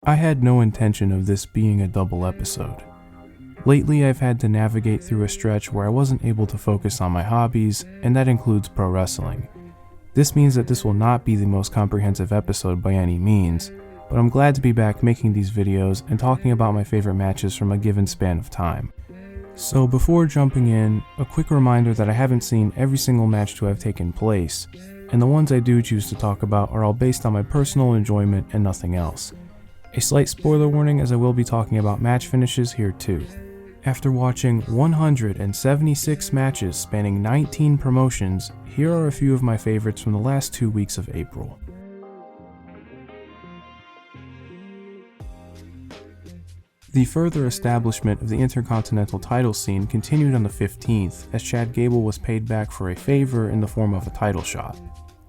I had no intention of this being a double episode. Lately, I've had to navigate through a stretch where I wasn't able to focus on my hobbies, and that includes pro wrestling. This means that this will not be the most comprehensive episode by any means, but I'm glad to be back making these videos and talking about my favorite matches from a given span of time. So before jumping in, a quick reminder that I haven't seen every single match to have taken place, and the ones I do choose to talk about are all based on my personal enjoyment and nothing else. A slight spoiler warning, as I will be talking about match finishes here too. After watching 176 matches spanning 19 promotions, here are a few of my favorites from the last 2 weeks of April. The further establishment of the Intercontinental title scene continued on the 15th, as Chad Gable was paid back for a favor in the form of a title shot.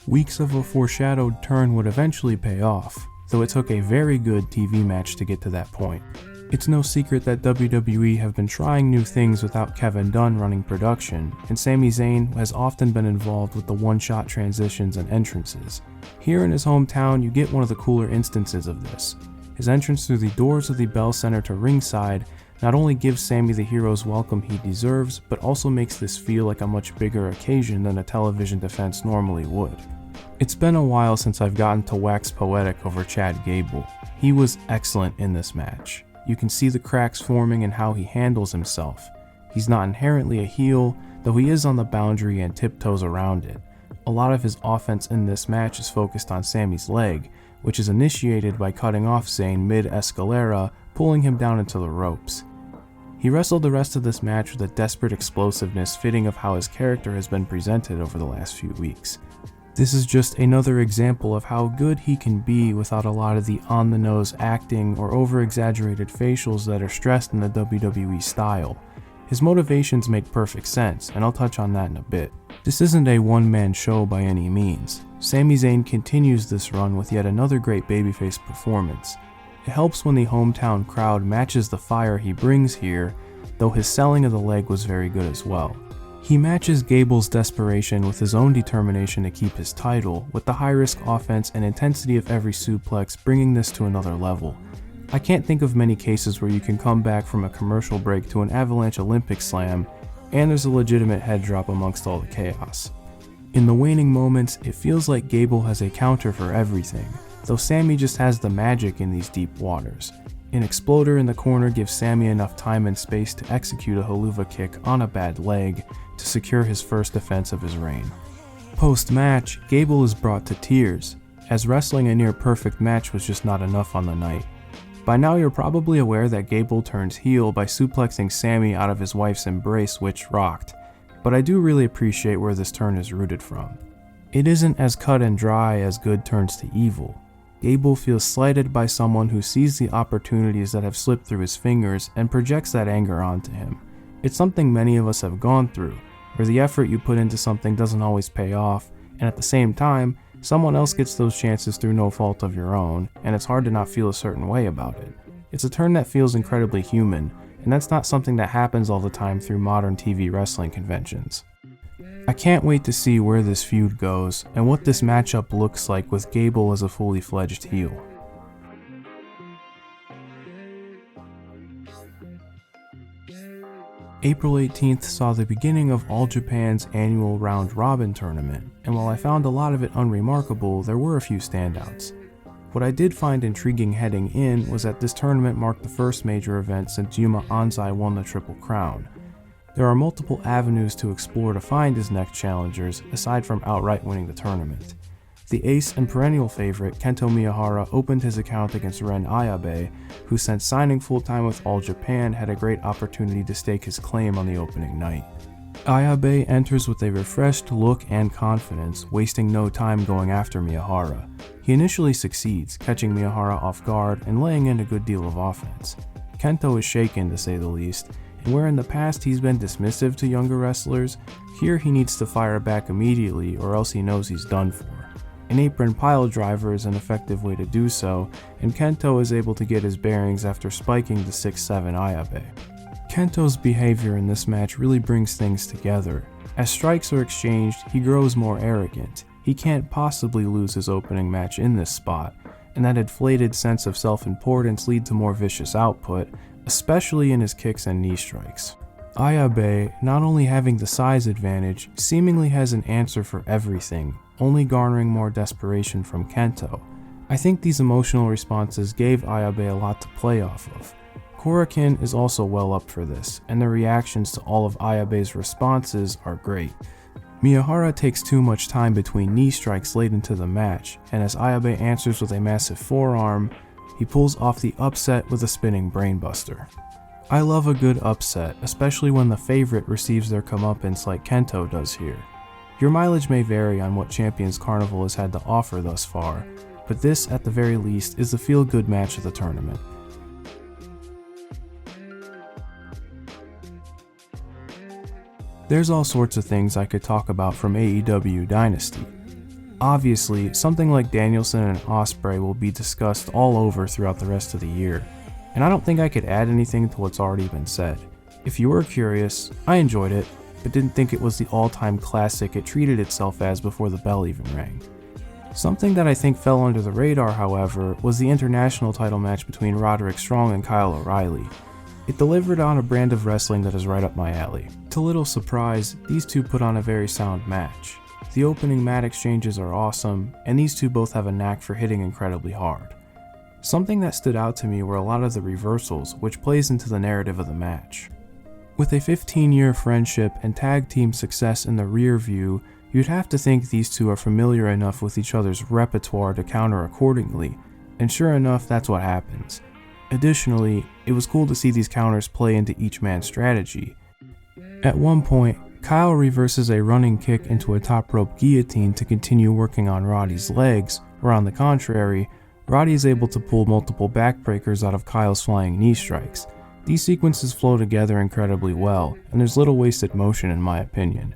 Weeks of a foreshadowed turn would eventually pay off, though it took a very good TV match to get to that point. It's no secret that WWE have been trying new things without Kevin Dunn running production, and Sami Zayn has often been involved with the one-shot transitions and entrances. Here in his hometown, you get one of the cooler instances of this. His entrance through the doors of the Bell Center to ringside not only gives Sami the hero's welcome he deserves, but also makes this feel like a much bigger occasion than a television defense normally would. It's been a while since I've gotten to wax poetic over Chad Gable. He was excellent in this match. You can see the cracks forming in how he handles himself. He's not inherently a heel, though he is on the boundary and tiptoes around it. A lot of his offense in this match is focused on Sami's leg, which is initiated by cutting off Zayn mid-escalera, pulling him down into the ropes. He wrestled the rest of this match with a desperate explosiveness fitting of how his character has been presented over the last few weeks. This is just another example of how good he can be without a lot of the on-the-nose acting or over-exaggerated facials that are stressed in the WWE style. His motivations make perfect sense, and I'll touch on that in a bit. This isn't a one-man show by any means. Sami Zayn continues this run with yet another great babyface performance. It helps when the hometown crowd matches the fire he brings here, though his selling of the leg was very good as well. He matches Gable's desperation with his own determination to keep his title, with the high-risk offense and intensity of every suplex bringing this to another level. I can't think of many cases where you can come back from a commercial break to an Avalanche Olympic slam, and there's a legitimate head drop amongst all the chaos. In the waning moments, it feels like Gable has a counter for everything, though Sami just has the magic in these deep waters. An exploder in the corner gives Sami enough time and space to execute a haluva kick on a bad leg to secure his first defense of his reign. Post-match, Gable is brought to tears, as wrestling a near-perfect match was just not enough on the night. By now you're probably aware that Gable turns heel by suplexing Sami out of his wife's embrace, which rocked, but I do really appreciate where this turn is rooted from. It isn't as cut and dry as good turns to evil. Gable feels slighted by someone who sees the opportunities that have slipped through his fingers and projects that anger onto him. It's something many of us have gone through, where the effort you put into something doesn't always pay off, and at the same time, someone else gets those chances through no fault of your own, and it's hard to not feel a certain way about it. It's a turn that feels incredibly human, and that's not something that happens all the time through modern TV wrestling conventions. I can't wait to see where this feud goes, and what this matchup looks like with Gable as a fully fledged heel. April 18th saw the beginning of All Japan's annual round robin tournament, and while I found a lot of it unremarkable, there were a few standouts. What I did find intriguing heading in was that this tournament marked the first major event since Yuma Anzai won the Triple Crown. There are multiple avenues to explore to find his next challengers, aside from outright winning the tournament. The ace and perennial favorite, Kento Miyahara, opened his account against Ren Ayabe, who since signing full-time with All Japan had a great opportunity to stake his claim on the opening night. Ayabe enters with a refreshed look and confidence, wasting no time going after Miyahara. He initially succeeds, catching Miyahara off guard and laying in a good deal of offense. Kento is shaken, to say the least, and where in the past he's been dismissive to younger wrestlers, here he needs to fire back immediately or else he knows he's done for. An apron pile driver is an effective way to do so, and Kento is able to get his bearings after spiking the 6'7" Ayabe. Kento's behavior in this match really brings things together. As strikes are exchanged, he grows more arrogant. He can't possibly lose his opening match in this spot, and that inflated sense of self-importance lead to more vicious output, especially in his kicks and knee strikes. Ayabe, not only having the size advantage, seemingly has an answer for everything, only garnering more desperation from Kento. I think these emotional responses gave Ayabe a lot to play off of. Korakuen is also well up for this, and the reactions to all of Ayabe's responses are great. Miyahara takes too much time between knee strikes late into the match, and as Ayabe answers with a massive forearm, he pulls off the upset with a spinning brainbuster. I love a good upset, especially when the favorite receives their comeuppance like Kento does here. Your mileage may vary on what champions Carnival has had to offer thus far, but this, at the very least, is the feel-good match of the tournament. There's all sorts of things I could talk about from AEW Dynasty. Obviously, something like Danielson and Ospreay will be discussed all over throughout the rest of the year, and I don't think I could add anything to what's already been said. If you were curious, I enjoyed it, but didn't think it was the all-time classic it treated itself as before the bell even rang. Something that I think fell under the radar, however, was the international title match between Roderick Strong and Kyle O'Reilly. It delivered on a brand of wrestling that is right up my alley. To little surprise, these two put on a very sound match. The opening mat exchanges are awesome, and these two both have a knack for hitting incredibly hard. Something that stood out to me were a lot of the reversals, which plays into the narrative of the match. With a 15-year friendship and tag team success in the rear view, you'd have to think these two are familiar enough with each other's repertoire to counter accordingly, and sure enough, that's what happens. Additionally, it was cool to see these counters play into each man's strategy. At one point, Kyle reverses a running kick into a top rope guillotine to continue working on Roddy's legs, or on the contrary, Roddy is able to pull multiple backbreakers out of Kyle's flying knee strikes. These sequences flow together incredibly well, and there's little wasted motion in my opinion.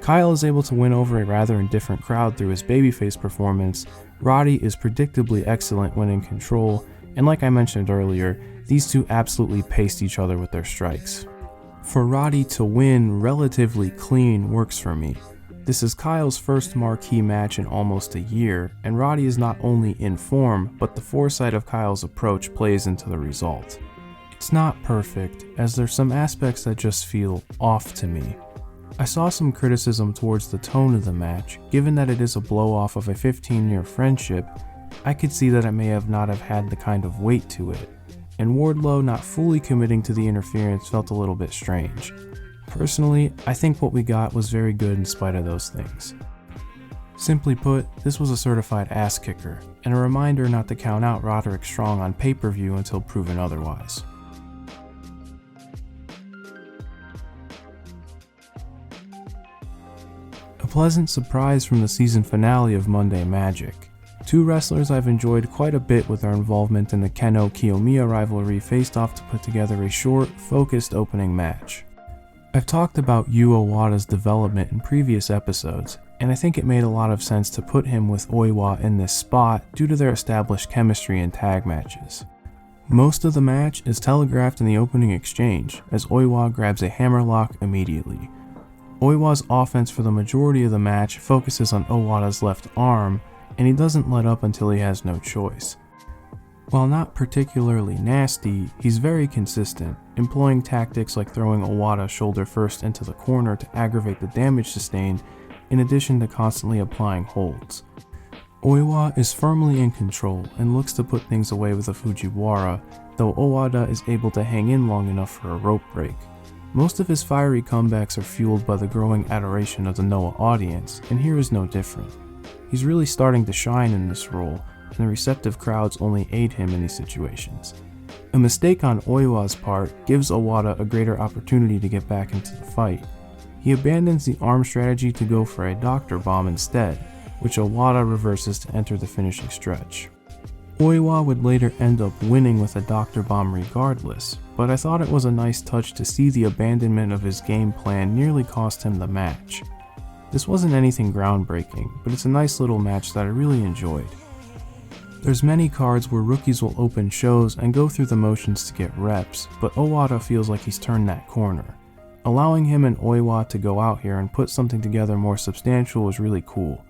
Kyle is able to win over a rather indifferent crowd through his babyface performance. Roddy is predictably excellent when in control, and like I mentioned earlier, these two absolutely paced each other with their strikes. For Roddy to win relatively clean works for me. This is Kyle's first marquee match in almost a year, and Roddy is not only in form, but the foresight of Kyle's approach plays into the result. It's not perfect, as there's some aspects that just feel off to me. I saw some criticism towards the tone of the match. Given that it is a blow-off of a 15-year friendship, I could see that it may not have had the kind of weight to it, and Wardlow not fully committing to the interference felt a little bit strange. Personally, I think what we got was very good in spite of those things. Simply put, this was a certified ass kicker, and a reminder not to count out Roderick Strong on pay-per-view until proven otherwise. A pleasant surprise from the season finale of Monday Magic. Two wrestlers I've enjoyed quite a bit with their involvement in the Keno-Kiyomiya rivalry faced off to put together a short, focused opening match. I've talked about Owada's development in previous episodes, and I think it made a lot of sense to put him with Oiwa in this spot due to their established chemistry in tag matches. Most of the match is telegraphed in the opening exchange, as Oiwa grabs a hammerlock immediately. Oiwa's offense for the majority of the match focuses on Owada's left arm, and he doesn't let up until he has no choice. While not particularly nasty, he's very consistent, employing tactics like throwing Owada shoulder first into the corner to aggravate the damage sustained, in addition to constantly applying holds. Oiwa is firmly in control and looks to put things away with a Fujiwara, though Owada is able to hang in long enough for a rope break. Most of his fiery comebacks are fueled by the growing adoration of the Noah audience, and here is no different. He's really starting to shine in this role, and the receptive crowds only aid him in these situations. A mistake on Oiwa's part gives Owada a greater opportunity to get back into the fight. He abandons the arm strategy to go for a doctor bomb instead, which Owada reverses to enter the finishing stretch. Oiwa would later end up winning with a doctor bomb regardless, but I thought it was a nice touch to see the abandonment of his game plan nearly cost him the match. This wasn't anything groundbreaking, but it's a nice little match that I really enjoyed. There's many cards where rookies will open shows and go through the motions to get reps, but Owada feels like he's turned that corner. Allowing him and Oiwa to go out here and put something together more substantial was really cool.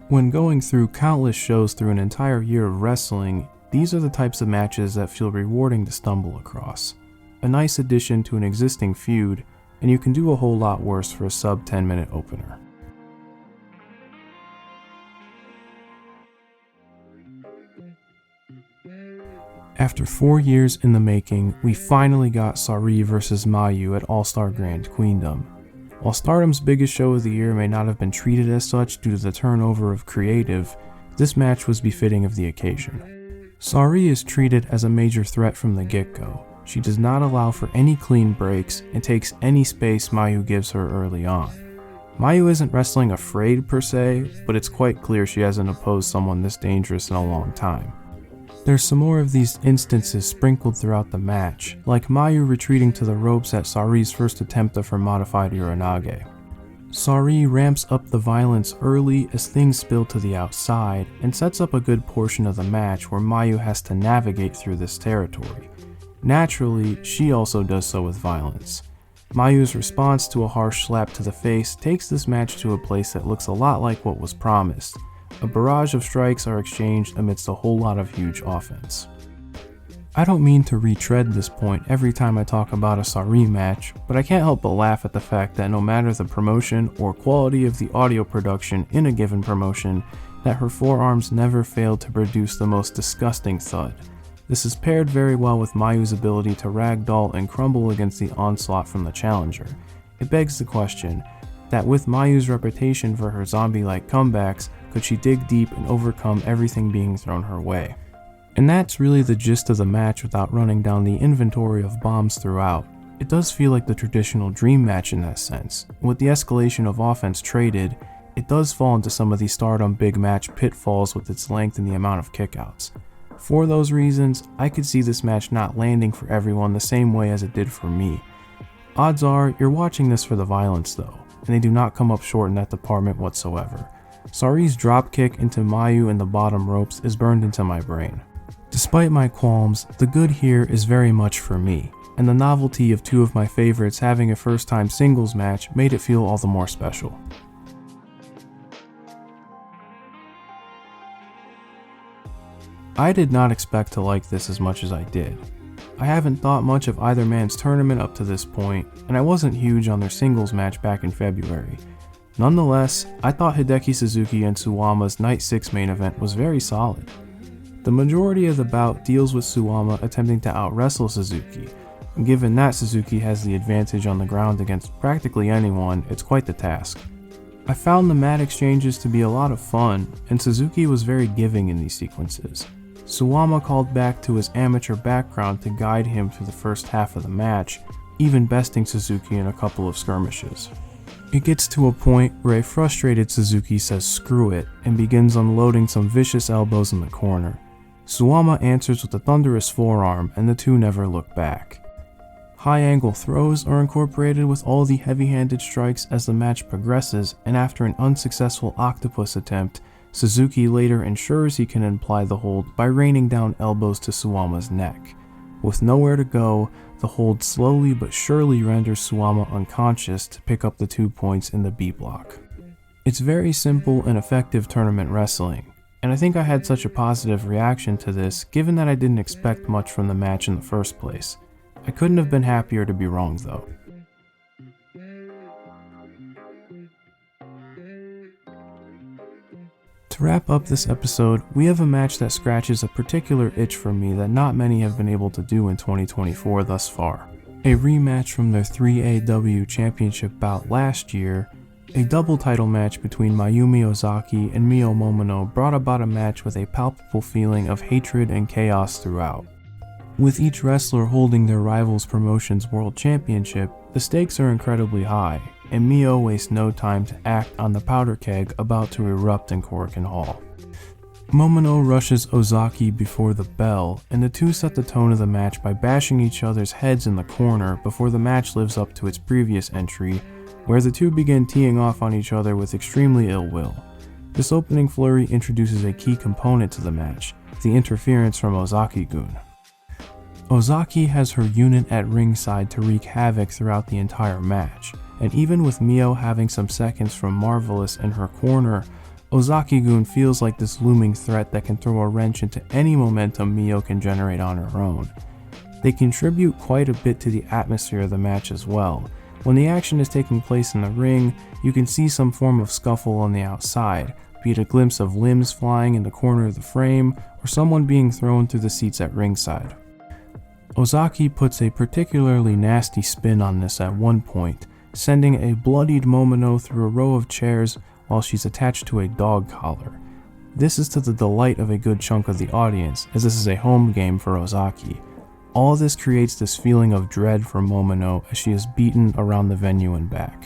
When going through countless shows through an entire year of wrestling, these are the types of matches that feel rewarding to stumble across. A nice addition to an existing feud, and you can do a whole lot worse for a sub 10-minute opener. After 4 years in the making, we finally got Sareee vs Mayu at All-Star Grand Queendom. While Stardom's biggest show of the year may not have been treated as such due to the turnover of creative, this match was befitting of the occasion. Sareee is treated as a major threat from the get-go. She does not allow for any clean breaks and takes any space Mayu gives her early on. Mayu isn't wrestling afraid per se, but it's quite clear she hasn't opposed someone this dangerous in a long time. There's some more of these instances sprinkled throughout the match, like Mayu retreating to the ropes at Saree's first attempt of her modified Uranage. Sareee ramps up the violence early as things spill to the outside, and sets up a good portion of the match where Mayu has to navigate through this territory. Naturally, she also does so with violence. Mayu's response to a harsh slap to the face takes this match to a place that looks a lot like what was promised. A barrage of strikes are exchanged amidst a whole lot of huge offense. I don't mean to retread this point every time I talk about a Sareee match, but I can't help but laugh at the fact that no matter the promotion or quality of the audio production in a given promotion, that her forearms never failed to produce the most disgusting thud. This is paired very well with Mayu's ability to ragdoll and crumble against the onslaught from the challenger. It begs the question, that with Mayu's reputation for her zombie-like comebacks, could she dig deep and overcome everything being thrown her way? And that's really the gist of the match without running down the inventory of bombs throughout. It does feel like the traditional dream match in that sense. With the escalation of offense traded, it does fall into some of the Stardom big match pitfalls with its length and the amount of kickouts. For those reasons, I could see this match not landing for everyone the same way as it did for me. Odds are, you're watching this for the violence though, and they do not come up short in that department whatsoever. Saree's dropkick into Mayu in the bottom ropes is burned into my brain. Despite my qualms, the good here is very much for me, and the novelty of two of my favorites having a first-time singles match made it feel all the more special. I did not expect to like this as much as I did. I haven't thought much of either man's tournament up to this point, and I wasn't huge on their singles match back in February. Nonetheless, I thought Hideki Suzuki and Suwama's Night 6 main event was very solid. The majority of the bout deals with Suwama attempting to out-wrestle Suzuki, and given that Suzuki has the advantage on the ground against practically anyone, it's quite the task. I found the mat exchanges to be a lot of fun, and Suzuki was very giving in these sequences. Suwama called back to his amateur background to guide him through the first half of the match, even besting Suzuki in a couple of skirmishes. It gets to a point where a frustrated Suzuki says screw it and begins unloading some vicious elbows in the corner. Suwama answers with a thunderous forearm and the two never look back. High angle throws are incorporated with all the heavy-handed strikes as the match progresses, and after an unsuccessful octopus attempt, Suzuki later ensures he can imply the hold by raining down elbows to Suwama's neck. With nowhere to go, the hold slowly but surely renders Suwama unconscious to pick up the 2 points in the B block. It's very simple and effective tournament wrestling, and I think I had such a positive reaction to this given that I didn't expect much from the match in the first place. I couldn't have been happier to be wrong though. To wrap up this episode, we have a match that scratches a particular itch for me that not many have been able to do in 2024 thus far. A rematch from their 3AW championship bout last year, a double title match between Mayumi Ozaki and Mio Momono brought about a match with a palpable feeling of hatred and chaos throughout. With each wrestler holding their rival's promotion's world championship, the stakes are incredibly high, and Mio wastes no time to act on the powder keg about to erupt in Korakuen Hall. Momono rushes Ozaki before the bell, and the two set the tone of the match by bashing each other's heads in the corner before the match lives up to its previous entry, where the two begin teeing off on each other with extremely ill will. This opening flurry introduces a key component to the match, the interference from Ozaki-gun. Ozaki has her unit at ringside to wreak havoc throughout the entire match, and even with Mio having some seconds from Marvelous in her corner, Ozaki-gun feels like this looming threat that can throw a wrench into any momentum Mio can generate on her own. They contribute quite a bit to the atmosphere of the match as well. When the action is taking place in the ring, you can see some form of scuffle on the outside, be it a glimpse of limbs flying in the corner of the frame, or someone being thrown through the seats at ringside. Ozaki puts a particularly nasty spin on this at one point, sending a bloodied Momono through a row of chairs while she's attached to a dog collar. This is to the delight of a good chunk of the audience, as this is a home game for Ozaki. All this creates this feeling of dread for Momono as she is beaten around the venue and back.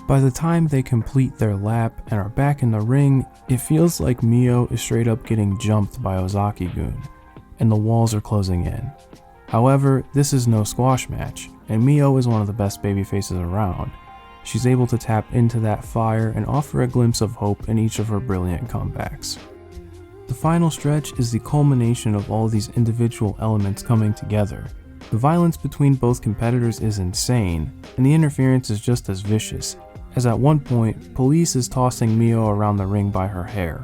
By the time they complete their lap and are back in the ring, it feels like Mio is straight up getting jumped by Ozaki-gun, and the walls are closing in. However, this is no squash match, and Mio is one of the best babyfaces around. She's able to tap into that fire and offer a glimpse of hope in each of her brilliant comebacks. The final stretch is the culmination of all these individual elements coming together. The violence between both competitors is insane, and the interference is just as vicious, as at one point, police is tossing Mio around the ring by her hair.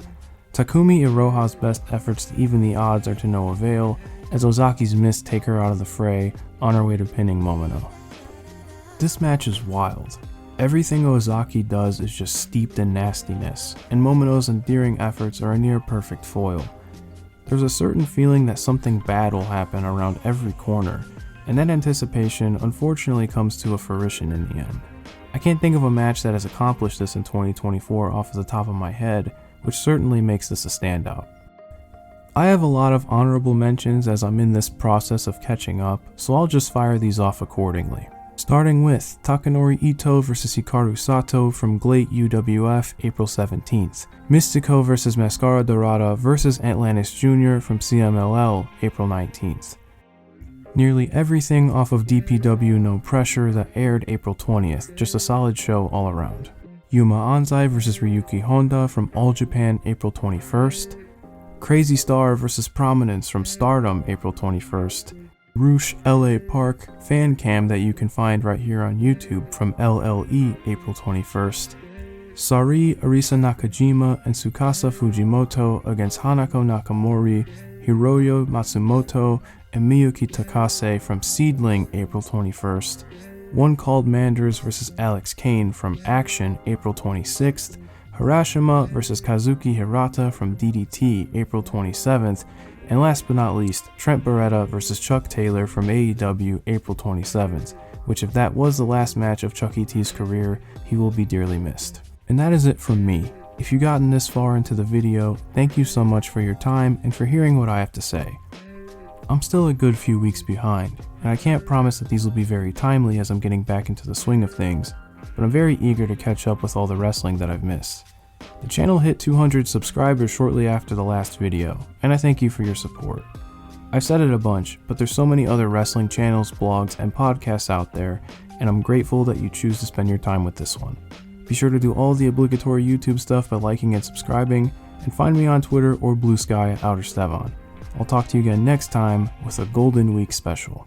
Takumi Iroha's best efforts to even the odds are to no avail, as Ozaki's miss take her out of the fray on her way to pinning Momono. This match is wild. Everything Ozaki does is just steeped in nastiness, and Momono's endearing efforts are a near perfect foil. There's a certain feeling that something bad will happen around every corner, and that anticipation unfortunately comes to a fruition in the end. I can't think of a match that has accomplished this in 2024 off the top of my head, which certainly makes this a standout. I have a lot of honorable mentions as I'm in this process of catching up, so I'll just fire these off accordingly. Starting with Takanori Ito vs Hikaru Sato from GLEAT UWF April 17th, Mystico vs Mascara Dorada vs Atlantis Jr. from CMLL April 19th. Nearly everything off of DPW No Pressure that aired April 20th, just a solid show all around. Yuma Anzai vs Ryuki Honda from All Japan April 21st, Crazy Star vs Prominence from Stardom April 21st, Roosh LA Park fan cam that you can find right here on YouTube from LLE April 21st, Sareee Arisa Nakajima and Tsukasa Fujimoto against Hanako Nakamori, Hiroyo Matsumoto, and Miyuki Takase from Seedling April 21st, One Called Manders vs Alex Kane from Action April 26th, Harashima vs Kazuki Hirata from DDT April 27th, and last but not least, Trent Beretta vs Chuck Taylor from AEW April 27th, which if that was the last match of Chuck E.T.'s career, he will be dearly missed. And that is it from me. If you've gotten this far into the video, thank you so much for your time and for hearing what I have to say. I'm still a good few weeks behind, and I can't promise that these will be very timely as I'm getting back into the swing of things, but I'm very eager to catch up with all the wrestling that I've missed. The channel hit 200 subscribers shortly after the last video, and I thank you for your support. I've said it a bunch, but there's so many other wrestling channels, blogs, and podcasts out there, and I'm grateful that you choose to spend your time with this one. Be sure to do all the obligatory YouTube stuff by liking and subscribing, and find me on Twitter or Blue Sky at Outer Stevon. I'll talk to you again next time with a Golden Week special.